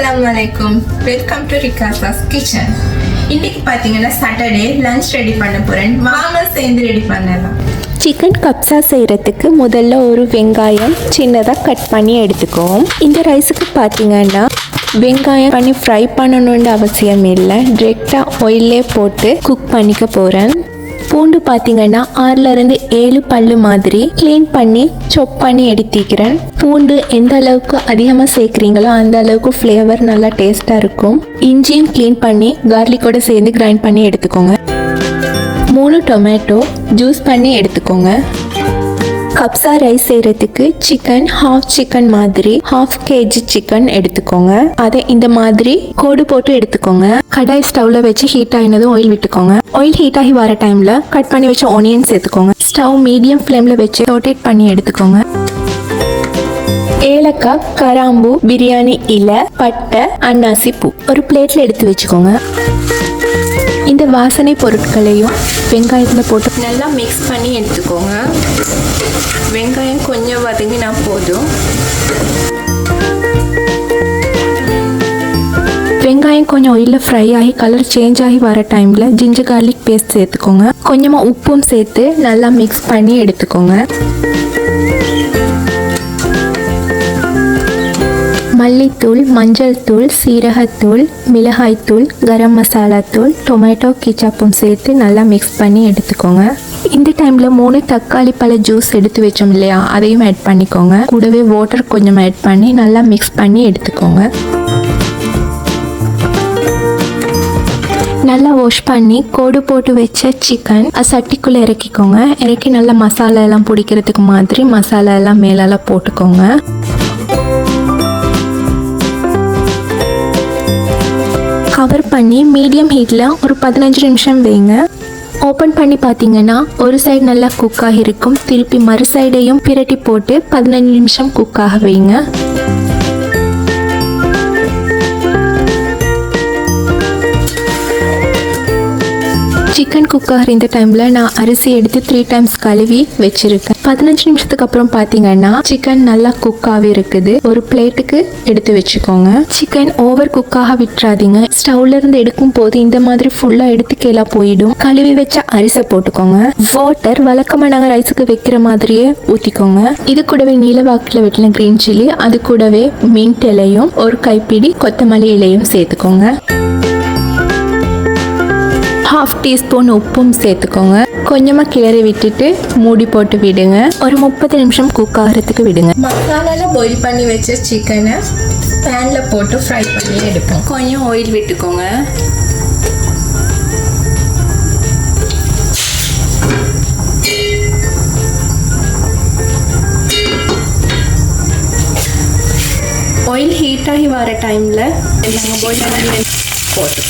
அஸ்ஸலாமு அலைக்கும். Welcome to Rikasa's kitchen. இன்னைக்கு பார்த்தீங்கன்னா சாட்டர்டே லஞ்ச் ரெடி பண்ண போறேன். வாங்க சேர்ந்து ரெடி பண்ணலாம். சிக்கன் கப்ஸா செய்கிறதுக்கு முதல்ல ஒரு வெங்காயம் சின்னதாக கட் பண்ணி எடுத்துக்குவோம். இந்த ரைஸுக்கு பார்த்தீங்கன்னா வெங்காயம் பண்ணி ஃப்ரை பண்ணணுன்ற அவசியம் இல்லை, டிரெக்டாக ஆயிலே போட்டு குக் பண்ணிக்க போகிறேன். பூண்டு பார்த்தீங்கன்னா 6-7 பல்லு மாதிரி க்ளீன் பண்ணி சாப் பண்ணி எடுத்துக்கிறேன். பூண்டு எந்த அளவுக்கு அதிகமாக சேர்க்குறீங்களோ அந்த அளவுக்கு ஃப்ளேவர் நல்லா டேஸ்ட்டாக இருக்கும். இஞ்சியும் க்ளீன் பண்ணி கார்லிக்கோட சேர்ந்து கிரைண்ட் பண்ணி எடுத்துக்கோங்க. 3 டொமேட்டோ ஜூஸ் பண்ணி எடுத்துக்கோங்க. கப்ஸா ரைஸ் செய்கிறதுக்கு சிக்கன் சிக்கன் மாதிரி 1/2 kg சிக்கன் எடுத்துக்கோங்க. அதை இந்த மாதிரி கோடு போட்டு எடுத்துக்கோங்க. கடாய் ஸ்டவ்ல வச்சு ஹீட் ஆகினதும் ஆயில் விட்டுக்கோங்க. ஆயில் ஹீட் ஆகி வர டைம்ல கட் பண்ணி வச்ச ஆனியன் சேர்த்துக்கோங்க. ஸ்டவ் மீடியம் ஃப்ளேம்ல வச்சு ரொட்டேட் பண்ணி எடுத்துக்கோங்க. ஏலக்காய், கராம்பு, பிரியாணி இலை, பட்டை, அன்னாசி பூ ஒரு பிளேட்ல எடுத்து வச்சுக்கோங்க. இந்த வாசனை பொருட்களையும் வெங்காயத்தில் போட்டு நல்லா மிக்ஸ் பண்ணி எடுத்துக்கோங்க. வெங்காயம் கொஞ்சம் வதங்கினா போதும். வெங்காயம் கொஞ்சம் ஆயிலில் ஃப்ரை ஆகி கலர் சேஞ்ச் ஆகி வர டைமில் ஜிஞ்சர் கார்லிக் பேஸ்ட் சேர்த்துக்கோங்க. கொஞ்சமாக உப்பும் சேர்த்து நல்லா மிக்ஸ் பண்ணி எடுத்துக்கோங்க. மல்லித்தூள், மஞ்சள் தூள், சீரகத்தூள், மிளகாய்த்தூள், கரம் மசாலா தூள், டொமேட்டோ கெச்சப்பும் சேர்த்து நல்லா மிக்ஸ் பண்ணி எடுத்துக்கோங்க. இந்த டைமில் 3 தக்காளி பழ ஜூஸ் எடுத்து வச்சோம் இல்லையா, அதையும் ஆட் பண்ணிக்கோங்க. கூடவே வாட்டர் கொஞ்சம் ஆட் பண்ணி நல்லா மிக்ஸ் பண்ணி எடுத்துக்கோங்க. நல்லா வாஷ் பண்ணி கோடு போட்டு வச்ச சிக்கன் சட்டிக்குள்ளே இறக்கிக்கோங்க. இறக்கி நல்லா மசாலா எல்லாம் பிடிக்கிறதுக்கு மாதிரி மசாலா எல்லாம் மேலால போட்டுக்கோங்க. கவர் பண்ணி மீடியம் ஹீட்டில் ஒரு 15 நிமிஷம் வைங்க. ஓப்பன் பண்ணி பார்த்தீங்கன்னா ஒரு சைடு நல்லா குக் ஆகிருக்கும். திருப்பி மறு சைடையும் பிரட்டி போட்டு 15 நிமிஷம் குக் ஆக வைங்க. சிக்கன் குக் ஆகிற இந்த டைமில் நான் அரிசி எடுத்து 3 டைம்ஸ் கழுவி வச்சுருக்கேன். 15 நிமிஷத்துக்கு அப்புறம் பார்த்தீங்கன்னா சிக்கன் நல்லா குக் ஆகி இருக்குது. ஒரு பிளேட்டுக்கு எடுத்து வச்சுக்கோங்க. சிக்கன் ஓவர் குக்காக விட்டுறாதீங்க. ஸ்டவ்ல இருந்து எடுக்கும் போது இந்த மாதிரி ஃபுல்லாக எடுத்து கீழே போயிடும். கழுவி வச்ச அரிசி போட்டுக்கோங்க. வாட்டர் வழக்கமாக நாங்கள் ரைஸுக்கு வைக்கிற மாதிரியே ஊற்றிக்கோங்க. இது கூடவே நீல வாக்கில் வெட்டின கிரீன் சில்லி, அது கூடவே மின்ட் இலையும் ஒரு கைப்பிடி கொத்தமல்லி இலையும் சேர்த்துக்கோங்க. 1/2 டீஸ்பூன் உப்பும் சேர்த்துக்கோங்க. கொஞ்சமாக கிளறி விட்டுட்டு மூடி போட்டு விடுங்க. ஒரு 30 நிமிஷம் குக் ஆகிறதுக்கு விடுங்க. மசாலால பாயில் பண்ணி வச்ச சிக்கனை பேனில் போட்டு ஃப்ரை பண்ணி எடுப்போம். கொஞ்சம் ஆயில் விட்டுக்கோங்க. ஆயில் ஹீட் ஆகி வர டைமில் நாங்கள் பாயில் பண்ணி போட்டு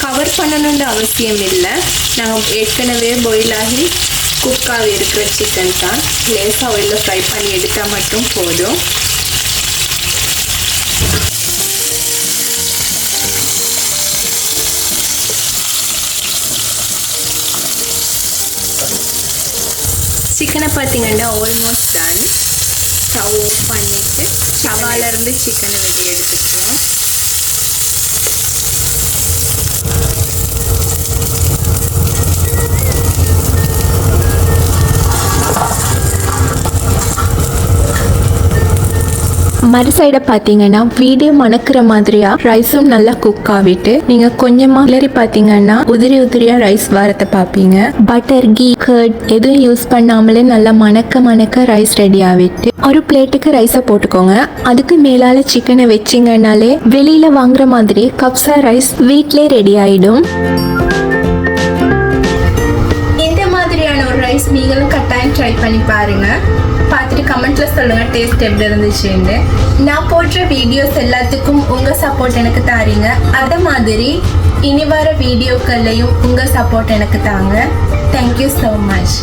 கவர் பண்ணணுன்ற அவசியம் இல்லை. நாங்கள் ஏற்கனவே பாயில் ஆகி குக்காக இருக்கிற சிக்கன் தான். லேசாக ஆயிலில் ஃப்ரை பண்ணி எடுத்தால் மட்டும் போதும். சிக்கனை பார்த்தீங்கன்னா ஆல்மோஸ்ட் டன். ஸ்டவ் ஆஃப் பண்ணிவிட்டு சவாலேருந்து சிக்கனை வெளியே எடுத்துக்குவோம். மறு சைடை பார்த்தீங்கன்னா வீடியோ மணக்கிற மாதிரியா ரைஸும் நல்லா குக் ஆகிட்டு நீங்கள் கொஞ்சமாக கிளறி பார்த்தீங்கன்னா உதிரியா ரைஸ் வரத்தை பார்ப்பீங்க. பட்டர், கீ, கர்ட் எதுவும் யூஸ் பண்ணாமலே நல்லா மணக்க ரைஸ் ரெடி ஆகிட்டு ஒரு பிளேட்டுக்கு ரைஸை போட்டுக்கோங்க. அதுக்கு மேலால சிக்கனை வச்சிங்கன்னாலே வெளியில் வாங்குற மாதிரி கப்ஸா ரைஸ் வீட்டிலே ரெடி ஆகிடும். இந்த மாதிரியான ஒரு ரைஸ் நீங்களும் கட்டாயம் ட்ரை பண்ணி பாருங்க. பார்த்துட்டு கமெண்ட்ல சொல்லுங்க டேஸ்ட் எப்படி இருந்துச்சுன்னு. நான் போடுற வீடியோஸ் எல்லாத்துக்கும் உங்க சப்போர்ட் எனக்கு தாரீங்க. அதே மாதிரி இனி வர வீடியோக்கள்லையும் உங்க சப்போர்ட் எனக்கு தாங்க. Thank you so much.